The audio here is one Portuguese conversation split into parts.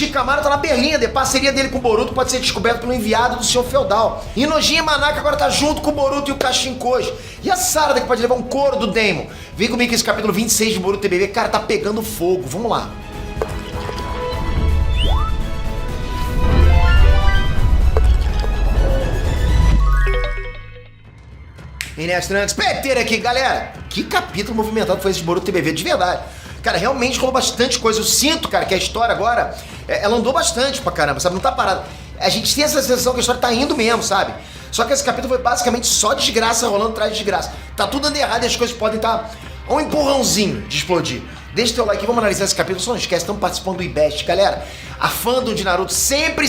Shikamaru tá na berlinda, a parceria dele com o Boruto pode ser descoberto pelo enviado do Senhor Feudal. Inojin e Manaka agora tá junto com o Boruto e o Kashinkoji. E a Sarada que pode levar um couro do Daemon. Vem comigo que esse capítulo 26 de Boruto TBV, cara, tá pegando fogo. Vamos lá. Inés Trunks, peteira aqui, galera. Que capítulo movimentado foi esse de Boruto TBV, de verdade. Cara, realmente rolou bastante coisa. Eu sinto, cara, que a história agora, ela andou bastante pra caramba, sabe? Não tá parada. A gente tem essa sensação que a história tá indo mesmo, sabe? Só que esse capítulo foi basicamente só desgraça rolando atrás de desgraça. Tá tudo andando errado e as coisas podem estar a um empurrãozinho de explodir. Deixa o teu like e vamos analisar esse capítulo. Só não esquece, estamos participando do IBEST. Galera, a fandom de Naruto sempre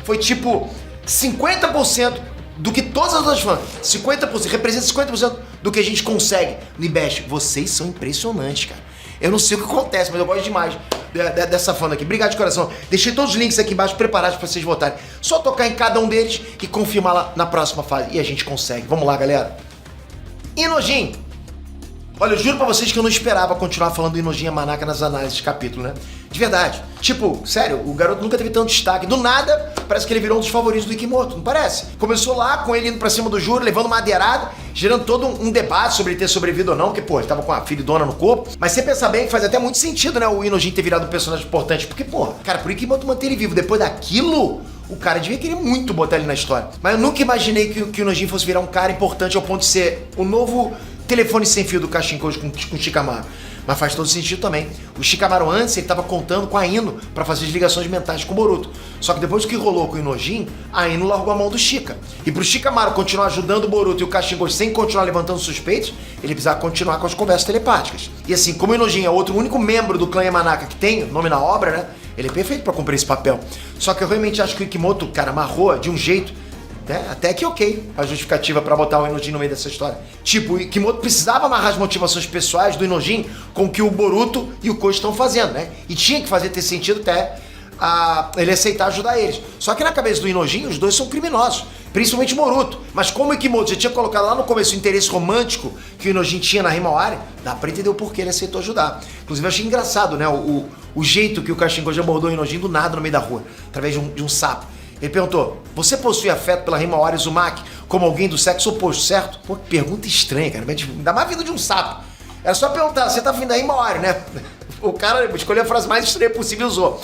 foi tipo 50% do que todas as outras fãs, 50%, representa 50% do que a gente consegue no IBEST. Vocês são impressionantes, cara. Eu não sei o que acontece, mas eu gosto demais dessa fã aqui. Obrigado de coração. Deixei todos os links aqui embaixo preparados para vocês votarem. Só tocar em cada um deles e confirmar lá na próxima fase. E a gente consegue. Vamos lá, galera. Inojin. Olha, eu juro pra vocês que eu não esperava continuar falando do Inojin e Manaka nas análises de capítulo, né? De verdade. Tipo, sério, o garoto nunca teve tanto destaque. Do nada, parece que ele virou um dos favoritos do Ikimoto, não parece? Começou lá com ele indo pra cima do Juro, levando madeirada, gerando todo um debate sobre ele ter sobrevivido ou não, porque, pô, ele tava com a filhona no corpo. Mas você pensa bem que faz até muito sentido, né, o Inojin ter virado um personagem importante. Porque, pô, cara, pro Ikimoto manter ele vivo depois daquilo, o cara devia querer muito botar ele na história. Mas eu nunca imaginei que o Inojin fosse virar um cara importante ao ponto de ser o novo telefone sem fio do Kashinkoji com o Shikamaru. Mas faz todo sentido também. O Shikamaru antes, ele tava contando com a Ino pra fazer as ligações mentais com o Boruto. Só que depois do que rolou com o Inojin, a Ino largou a mão do Shika. E pro Shikamaru continuar ajudando o Boruto e o Kashinkoji sem continuar levantando suspeitos, ele precisava continuar com as conversas telepáticas. E assim, como o Inojin é outro único membro do clã Yamanaka que tem nome na obra, né? Ele é perfeito pra cumprir esse papel. Só que eu realmente acho que o Ikimoto, cara, amarrou de um jeito até que ok a justificativa pra botar o Inojin no meio dessa história. Tipo, o Ikimoto precisava amarrar as motivações pessoais do Inojin com o que o Boruto e o Koji estão fazendo, né? E tinha que fazer ter sentido até ele aceitar ajudar eles. Só que na cabeça do Inojin, os dois são criminosos, principalmente o Boruto. Mas como o Ikimoto já tinha colocado lá no começo o interesse romântico que o Inojin tinha na Himawari, dá pra entender o porquê ele aceitou ajudar. Inclusive eu achei engraçado, né? O jeito que o Kashinkoji abordou o Inojin do nada no meio da rua, através de um sapo. Ele perguntou, você possui afeto pela Himawari Uzumaki como alguém do sexo oposto, certo? Pô, que pergunta estranha, cara. Ainda mais vindo de um sapo. Era só perguntar, você tá afim da Himawari, né? O cara escolheu a frase mais estranha possível e usou.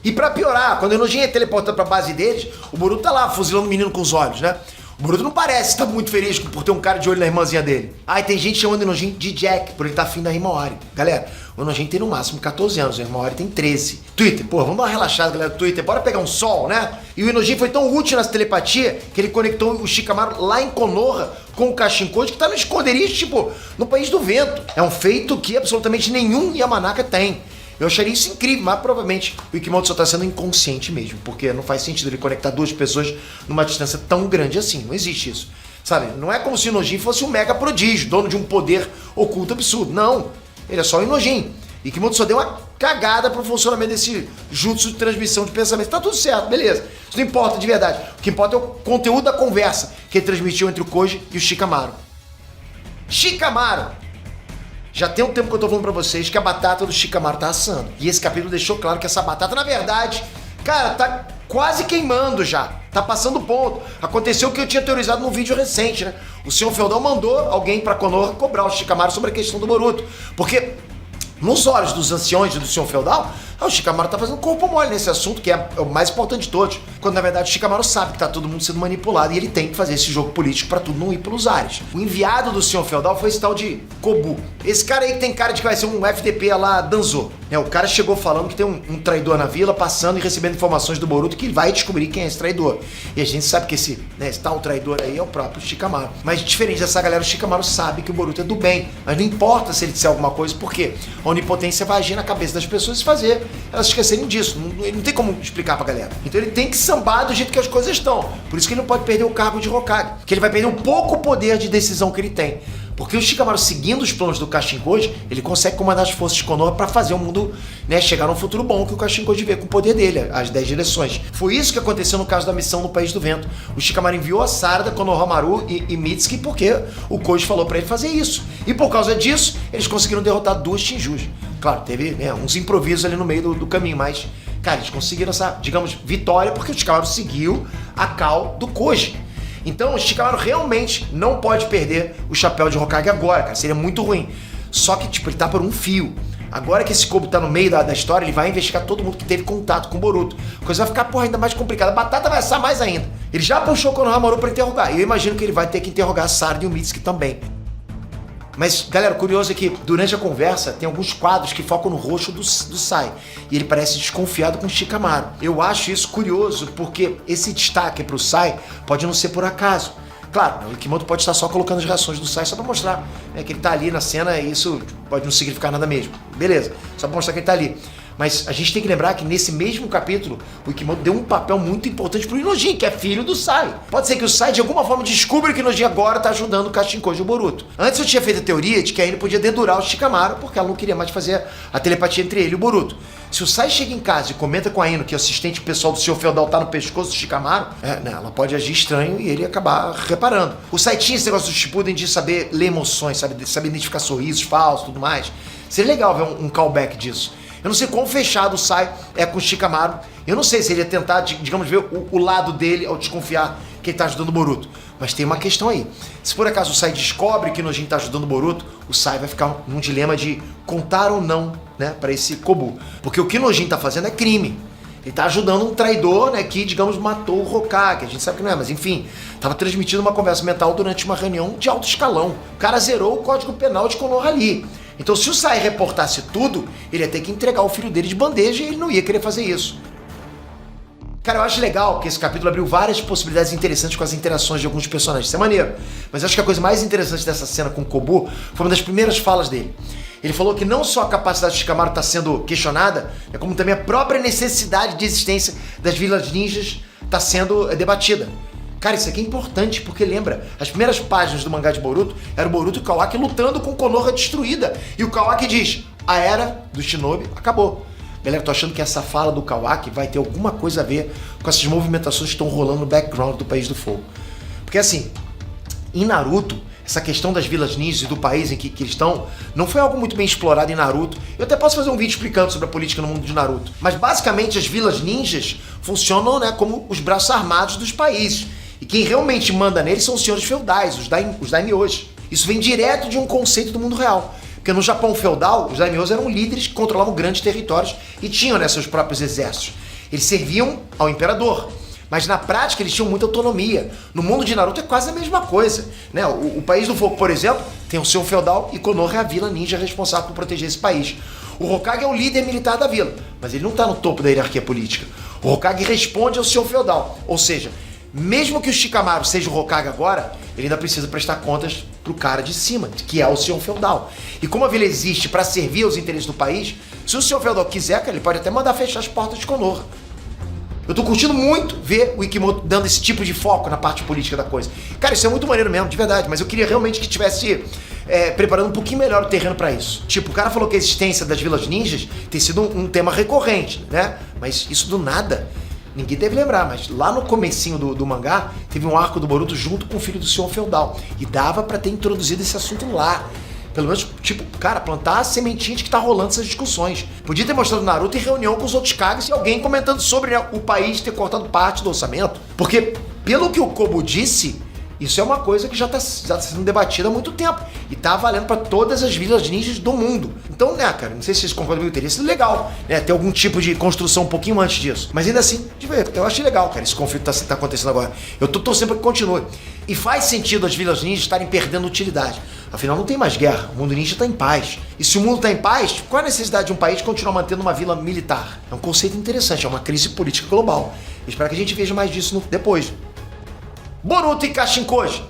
E pra piorar, quando o Inojin é teleportado pra base deles, o Boruto tá lá fuzilando o menino com os olhos, né? O Boruto não parece estar muito feliz por ter um cara de olho na irmãzinha dele. Ah, e tem gente chamando o Inojin de Jack, por ele estar afim da Himawari. Galera, o Inojin tem no máximo 14 anos, a Himawari tem 13. Twitter, pô, vamos dar uma relaxada, galera, do Twitter, bora pegar um sol, né? E o Inojin foi tão útil nessa telepatia que ele conectou o Shikamaru lá em Konoha com o Kashinkoji, que tá no esconderijo, tipo, no País do Vento. É um feito que absolutamente nenhum Yamanaka tem. Eu acharia isso incrível, mas provavelmente o Ikimoto só tá sendo inconsciente mesmo, porque não faz sentido ele conectar duas pessoas numa distância tão grande assim, não existe isso. Sabe, não é como se o Inojin fosse um mega prodígio, dono de um poder oculto absurdo, não. Ele é só o Inojin. Ikimoto só deu uma cagada pro funcionamento desse jutsu de transmissão de pensamento. Tá tudo certo, beleza. Isso não importa de verdade. O que importa é o conteúdo da conversa que ele transmitiu entre o Koji e o Shikamaru. Shikamaru! Já tem um tempo que eu tô falando pra vocês que a batata do Shikamaru tá assando. E esse capítulo deixou claro que essa batata, na verdade, cara, tá quase queimando já. Tá passando ponto. Aconteceu o que eu tinha teorizado num vídeo recente, né? O Senhor Feudal mandou alguém pra Konoha cobrar o Shikamaru sobre a questão do Boruto. Porque nos olhos dos anciões e do Senhor Feudal, o Shikamaru tá fazendo corpo mole nesse assunto, que é o mais importante de todos. Quando na verdade o Shikamaru sabe que tá todo mundo sendo manipulado e ele tem que fazer esse jogo político pra tudo não ir pelos ares. O enviado do Senhor Feudal foi esse tal de Kobu. Esse cara aí que tem cara de que vai ser um FDP lá Danzo. O cara chegou falando que tem um traidor na vila, passando e recebendo informações do Boruto, que vai descobrir quem é esse traidor. E a gente sabe que esse tal traidor aí é o próprio Shikamaru. Mas diferente dessa galera, o Shikamaru sabe que o Boruto é do bem. Mas não importa se ele disser alguma coisa, porque a onipotência vai agir na cabeça das pessoas e fazer elas esquecerem disso. Ele não tem como explicar pra galera. Então ele tem que sambar do jeito que as coisas estão. Por isso que ele não pode perder o cargo de Hokage. Que ele vai perder um pouco o poder de decisão que ele tem. Porque o Shikamaru, seguindo os planos do Kashinkoji, ele consegue comandar as forças de Konoha para fazer o mundo, chegar num futuro bom que o Kashinkoji vê com o poder dele, as 10 direções. Foi isso que aconteceu no caso da missão no País do Vento. O Shikamaru enviou a Sarada, Konohamaru e Mitsuki porque o Koji falou para ele fazer isso. E por causa disso, eles conseguiram derrotar duas Shinjus. Claro, teve, né, uns improvisos ali no meio do caminho, mas, cara, eles conseguiram essa, digamos, vitória porque o Shikamaru seguiu a call do Koji. Então o Shikamaru realmente não pode perder o chapéu de Hokage agora, cara, seria muito ruim. Só que, tipo, ele tá por um fio. Agora que esse Kobu tá no meio da história, ele vai investigar todo mundo que teve contato com o Boruto. A coisa vai ficar, porra, ainda mais complicada. A batata vai assar mais ainda. Ele já puxou o Konohamaru pra interrogar. E eu imagino que ele vai ter que interrogar a Sarada e o Mitsuki também. Mas, galera, o curioso é que durante a conversa tem alguns quadros que focam no rosto do Sai. E ele parece desconfiado com o Shikamaru. Eu acho isso curioso porque esse destaque pro Sai pode não ser por acaso. Claro, o Kimoto pode estar só colocando as reações do Sai só pra mostrar, né, que ele tá ali na cena e isso pode não significar nada mesmo. Beleza, só pra mostrar que ele tá ali. Mas a gente tem que lembrar que nesse mesmo capítulo, o Kimoto deu um papel muito importante pro Inojin, que é filho do Sai. Pode ser que o Sai de alguma forma descubra que o Inojin agora tá ajudando o Kashinkoji e o Boruto. Antes eu tinha feito a teoria de que a Ino podia dedurar o Shikamaru, porque ela não queria mais fazer a telepatia entre ele e o Boruto. Se o Sai chega em casa e comenta com a Ino que o assistente pessoal do Sr. Feudal tá no pescoço do Shikamaru, né, ela pode agir estranho e ele acabar reparando. O Sai tinha esse negócio do Shippuden de saber ler emoções, saber identificar sorrisos falsos e tudo mais. Seria legal ver um callback disso. Eu não sei quão fechado o Sai é com o Shikamaru. Eu não sei se ele ia tentar, digamos, ver o lado dele ao desconfiar que ele tá ajudando o Boruto. Mas tem uma questão aí. Se por acaso o Sai descobre que o Nojin tá ajudando o Boruto, o Sai vai ficar num dilema de contar ou não, né, pra esse Kobu. Porque o que o Nojin tá fazendo é crime. Ele tá ajudando um traidor, né, que, digamos, matou o Hokage. A gente sabe que não é, mas enfim. Tava transmitindo uma conversa mental durante uma reunião de alto escalão. O cara zerou o Código Penal de Konoha ali. Então se o Sai reportasse tudo, ele ia ter que entregar o filho dele de bandeja e ele não ia querer fazer isso. Cara, eu acho legal que esse capítulo abriu várias possibilidades interessantes com as interações de alguns personagens. Isso é maneiro. Mas eu acho que a coisa mais interessante dessa cena com o Kobu foi uma das primeiras falas dele. Ele falou que não só a capacidade do Shikamaru está sendo questionada, como também a própria necessidade de existência das vilas ninjas está sendo debatida. Cara, isso aqui é importante, porque lembra, as primeiras páginas do mangá de Boruto era o Boruto e o Kawaki lutando com Konoha destruída. E o Kawaki diz, a era do Shinobi acabou. Galera, tô achando que essa fala do Kawaki vai ter alguma coisa a ver com essas movimentações que estão rolando no background do País do Fogo. Porque assim, em Naruto, essa questão das vilas ninjas e do país em que eles estão, não foi algo muito bem explorado em Naruto. Eu até posso fazer um vídeo explicando sobre a política no mundo de Naruto. Mas basicamente as vilas ninjas funcionam, né, como os braços armados dos países. E quem realmente manda neles são os senhores feudais, os daimyos. Isso vem direto de um conceito do mundo real. Porque no Japão feudal, os daimyos eram líderes que controlavam grandes territórios e tinham, né, seus próprios exércitos. Eles serviam ao imperador. Mas na prática eles tinham muita autonomia. No mundo de Naruto é quase a mesma coisa, né? O País do Fogo, por exemplo, tem o seu feudal e Konoha é a vila ninja responsável por proteger esse país. O Hokage é o líder militar da vila, mas ele não está no topo da hierarquia política. O Hokage responde ao seu feudal, ou seja, mesmo que o Shikamaru seja o Hokage agora, ele ainda precisa prestar contas pro cara de cima, que é o senhor feudal. E como a vila existe para servir aos interesses do país, se o senhor feudal quiser, cara, ele pode até mandar fechar as portas de Konoha. Eu tô curtindo muito ver o Ikimoto dando esse tipo de foco na parte política da coisa. Cara, isso é muito maneiro mesmo, de verdade, mas eu queria realmente que tivesse preparando um pouquinho melhor o terreno pra isso. Tipo, o cara falou que a existência das vilas ninjas tem sido um tema recorrente, né? Mas isso do nada, ninguém deve lembrar, mas lá no comecinho do mangá, teve um arco do Boruto junto com o filho do senhor feudal. E dava pra ter introduzido esse assunto lá. Pelo menos, tipo, cara, plantar a sementinha de que tá rolando essas discussões. Podia ter mostrado Naruto em reunião com os outros Kages e alguém comentando sobre, né, o país ter cortado parte do orçamento. Porque, pelo que o Kobu disse, isso é uma coisa que já tá sendo debatida há muito tempo. E tá valendo pra todas as vilas ninjas do mundo. Então, né, cara, não sei se vocês concordam comigo, teria sido legal, né, ter algum tipo de construção um pouquinho antes disso. Mas ainda assim, eu achei legal, cara, esse conflito tá acontecendo agora. Eu tô torcendo pra que continue. E faz sentido as vilas ninjas estarem perdendo utilidade. Afinal, não tem mais guerra, o mundo ninja está em paz. E se o mundo está em paz, qual a necessidade de um país continuar mantendo uma vila militar? É um conceito interessante, é uma crise política global. Eu espero que a gente veja mais disso depois. Boruto e Kashinkoji.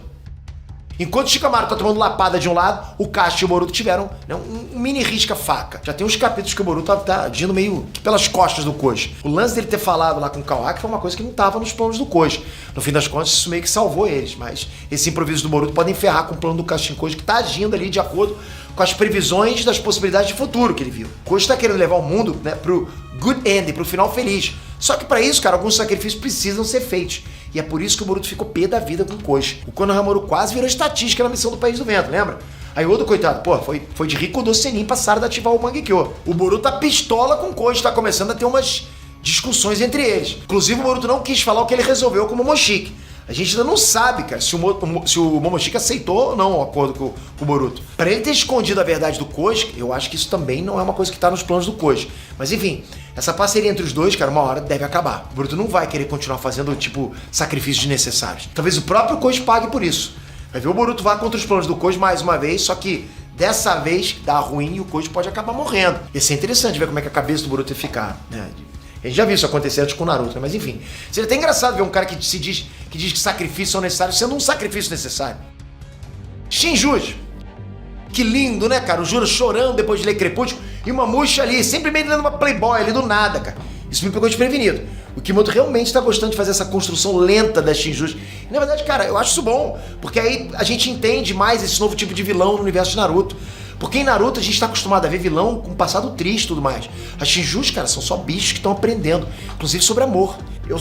Enquanto o Shikamaru tá tomando lapada de um lado, o Kashi e o Boruto tiveram, né, um mini risca-faca. Já tem uns capítulos que o Boruto tá agindo meio que pelas costas do Koji. O lance dele ter falado lá com o Kawaki foi uma coisa que não tava nos planos do Koji. No fim das contas, isso meio que salvou eles, mas esses improvisos do Boruto podem ferrar com o plano do Kashinkoji, que tá agindo ali de acordo com as previsões das possibilidades de futuro que ele viu. O Koji tá querendo levar o mundo, né, pro good end, pro final feliz. Só que para isso, cara, alguns sacrifícios precisam ser feitos. E é por isso que o Boruto ficou pé da vida com o Koji. O Konohamaru quase virou estatística na missão do País do Vento, lembra? Aí o Odo, coitado, pô, foi de Rikudo Sennin pra Sarada ativar o Mangekyo. O Boruto tá pistola com o Koji, tá começando a ter umas discussões entre eles. Inclusive o Boruto não quis falar o que ele resolveu com o Momoshiki. A gente ainda não sabe, cara, se o Momoshiki aceitou ou não o acordo com o Boruto. Pra ele ter escondido a verdade do Koji, eu acho que isso também não é uma coisa que tá nos planos do Koji. Mas enfim, essa parceria entre os dois, cara, uma hora deve acabar. O Boruto não vai querer continuar fazendo, tipo, sacrifícios desnecessários. Talvez o próprio Koji pague por isso. Vai ver o Boruto vai contra os planos do Koji mais uma vez, só que dessa vez dá ruim e o Koji pode acabar morrendo. Ia ser interessante ver como é que a cabeça do Boruto ia ficar, né? A gente já viu isso acontecer antes com o Naruto, né? Mas enfim. Seria até engraçado ver um cara que diz que sacrifícios são necessários sendo um sacrifício necessário. Shinjuji. Que lindo, né, cara? O Juro chorando depois de ler Crepúsculo e uma murcha ali, sempre meio dando uma playboy ali do nada, cara. Isso me pegou desprevenido. O Kimoto realmente tá gostando de fazer essa construção lenta da Shinjuji. E, na verdade, cara, eu acho isso bom, porque aí a gente entende mais esse novo tipo de vilão no universo de Naruto. Porque em Naruto a gente tá acostumado a ver vilão com passado triste e tudo mais. As Shinjus, cara, são só bichos que estão aprendendo, inclusive sobre amor. Eu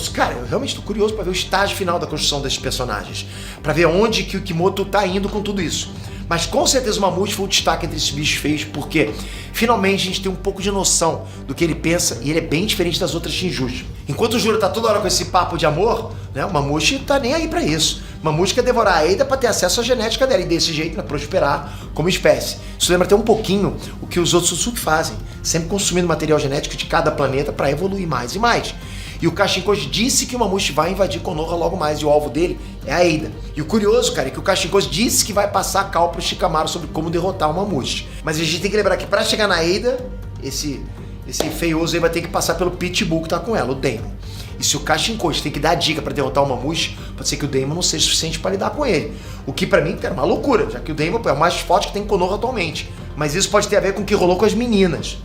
realmente tô curioso pra ver o estágio final da construção desses personagens, pra ver onde que o Kimoto tá indo com tudo isso. Mas com certeza o Mamute foi o destaque entre esses bichos feios, porque finalmente a gente tem um pouco de noção do que ele pensa e ele é bem diferente das outras Shinjus. Enquanto o Juro tá toda hora com esse papo de amor, né, o Mamute tá nem aí pra isso. O Mamute quer devorar a Eida pra ter acesso à genética dela e desse jeito, né, prosperar como espécie. Isso lembra até um pouquinho o que os outros Suzuki fazem, sempre consumindo material genético de cada planeta para evoluir mais e mais. E o Kashin Koji disse que o Mamute vai invadir Konoha logo mais, e o alvo dele é a Eida. E o curioso, cara, é que o Kashin Koji disse que vai passar a cal pro Shikamaru sobre como derrotar o Mamute. Mas a gente tem que lembrar que para chegar na Eida, esse feioso aí vai ter que passar pelo Pitbull que tá com ela, o Daemon. E se o Kashin Koji tem que dar dica para derrotar o Mamute, pode ser que o Daemon não seja suficiente para lidar com ele. O que para mim, cara, é uma loucura, já que o Daemon é o mais forte que tem Konoha atualmente. Mas isso pode ter a ver com o que rolou com as meninas.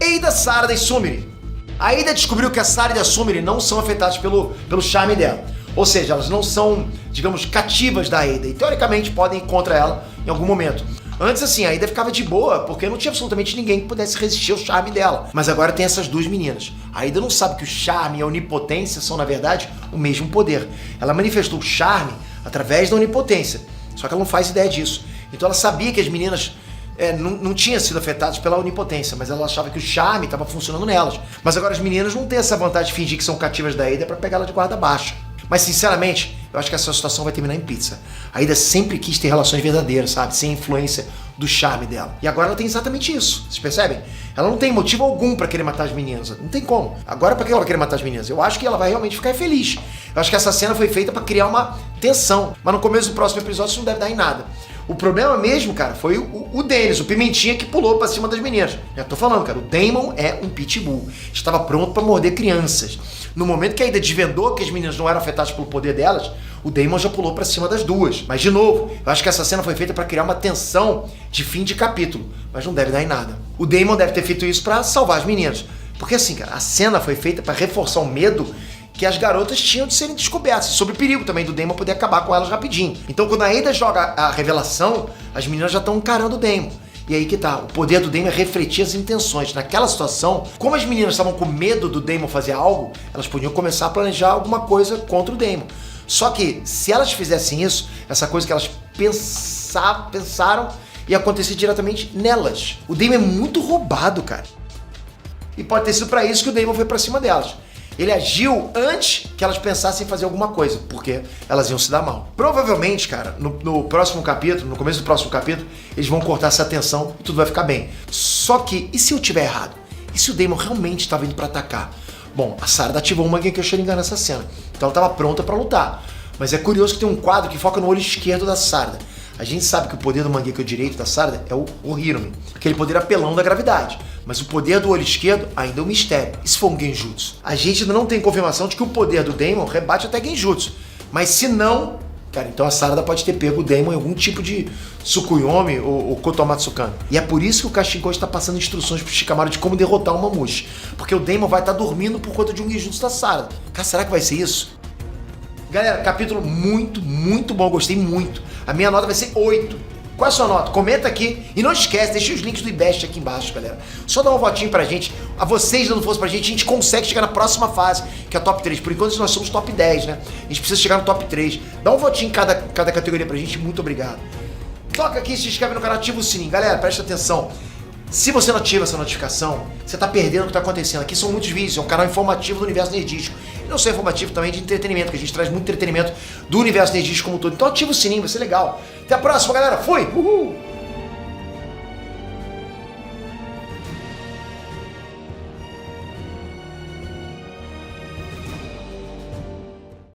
Eida, Sarada e Sumire. A Eida descobriu que a Sarada e a Sumire não são afetadas pelo charme dela. Ou seja, elas não são, digamos, cativas da Eida. E teoricamente podem ir contra ela em algum momento. Antes, assim, a Eida ficava de boa, porque não tinha absolutamente ninguém que pudesse resistir ao charme dela. Mas agora tem essas duas meninas. A Eida não sabe que o charme e a onipotência são, na verdade, o mesmo poder. Ela manifestou o charme através da onipotência. Só que ela não faz ideia disso. Então ela sabia que as meninas não tinham sido afetadas pela onipotência, mas ela achava que o charme estava funcionando nelas. Mas agora as meninas não têm essa vantagem de fingir que são cativas da Eida para pegar ela de guarda baixa. Mas sinceramente, eu acho que essa situação vai terminar em pizza. A Eida sempre quis ter relações verdadeiras, sabe? Sem influência do charme dela. E agora ela tem exatamente isso. Vocês percebem? Ela não tem motivo algum pra querer matar as meninas. Não tem como. Agora pra que ela vai querer matar as meninas? Eu acho que ela vai realmente ficar feliz. Eu acho que essa cena foi feita pra criar uma tensão. Mas no começo do próximo episódio isso não deve dar em nada. O problema mesmo, cara, foi o Dennis, o Pimentinha, que pulou pra cima das meninas. Já tô falando, cara, o Daemon é um pitbull. Estava pronto pra morder crianças. No momento que a Eida desvendou que as meninas não eram afetadas pelo poder delas, o Daemon já pulou pra cima das duas. Mas, de novo, eu acho que essa cena foi feita pra criar uma tensão de fim de capítulo. Mas não deve dar em nada. O Daemon deve ter feito isso pra salvar as meninas. Porque assim, cara, a cena foi feita pra reforçar o medo que as garotas tinham de serem descobertas, sobre o perigo também do Daemon poder acabar com elas rapidinho. Então quando a Eida joga a revelação, as meninas já estão encarando o Daemon. E aí que tá, o poder do Daemon é refletir as intenções. Naquela situação, como as meninas estavam com medo do Daemon fazer algo, elas podiam começar a planejar alguma coisa contra o Daemon. Só que, se elas fizessem isso, essa coisa que elas pensaram ia acontecer diretamente nelas. O Daemon é muito roubado, cara. E pode ter sido pra isso que o Daemon foi pra cima delas. Ele agiu antes que elas pensassem em fazer alguma coisa, porque elas iam se dar mal. Provavelmente, cara, no próximo capítulo, no começo do próximo capítulo, eles vão cortar essa tensão e tudo vai ficar bem. Só que, e se eu tiver errado? E se o Daemon realmente estava indo pra atacar? Bom, a Sarada ativou uma Genkyo Sharingan nessa cena, então ela estava pronta pra lutar. Mas é curioso que tem um quadro que foca no olho esquerdo da Sarada. A gente sabe que o poder do Mangekyo direito da Sarada é o Hirumi, aquele poder apelão da gravidade. Mas o poder do olho esquerdo ainda é um mistério. E se for um Genjutsu? A gente ainda não tem confirmação de que o poder do Daemon rebate até Genjutsu. Mas se não, cara, então a Sarada pode ter pego o Daemon em algum tipo de Tsukuyomi ou Kotomatsukami. E é por isso que o Kashin Koji está passando instruções pro Shikamaru de como derrotar o Mamute. Porque o Daemon vai estar dormindo por conta de um Genjutsu da Sarada. Cara, será que vai ser isso? Galera, capítulo muito, muito bom. Gostei muito. A minha nota vai ser 8. Qual é a sua nota? Comenta aqui e não esquece, deixa os links do IBEST aqui embaixo, galera. Só dá um votinho pra gente. A vocês dando força pra gente, a gente consegue chegar na próxima fase, que é a top 3. Por enquanto nós somos top 10, né? A gente precisa chegar no top 3. Dá um votinho em cada categoria pra gente. Muito obrigado. toca aqui, se inscreve no canal, ativa o sininho. Galera, presta atenção. Se você não ativa essa notificação, você tá perdendo o que tá acontecendo. Aqui são muitos vídeos, é um canal informativo do universo nerdístico. E não só informativo, também de entretenimento, que a gente traz muito entretenimento do universo nerdístico como um todo. Então ativa o sininho, vai ser legal. Até a próxima, galera. Fui! Uhul!